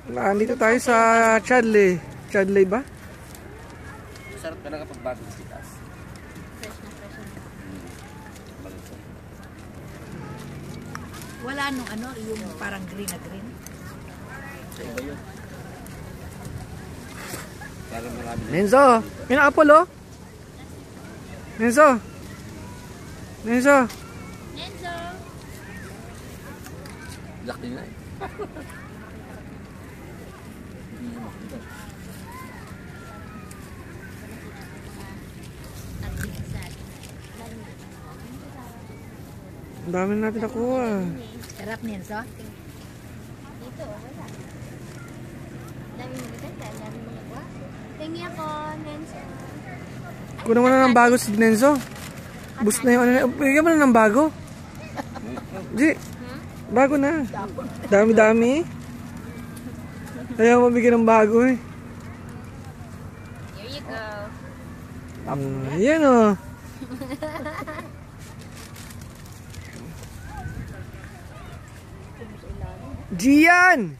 Nandito tayo sa Chadley. Chadley ba? Sarap ka na kapag bagong sitas. Fresh na fresh na. Wala nung ano, yung parang green na green. Sa iba yun. Parang marami na. Nenzo! May apple oh! Nenzo! Nenzo! Nenzo! Laki na eh. Hindi na makita. Ang dami natin nakuha. Sarap, Nenzo. Dito, wala. Dami mo nagkanta, dami mo nagwa. Tingi ako, Nenzo. Kunin mo na ng bago si Nenzo. Boost na yung ano na. Bigyan mo na ng bago. Di. Bago na. Dami-dami. Ayaw mo bigyan ng bago eh. Here you go. Ayan oh. Gian!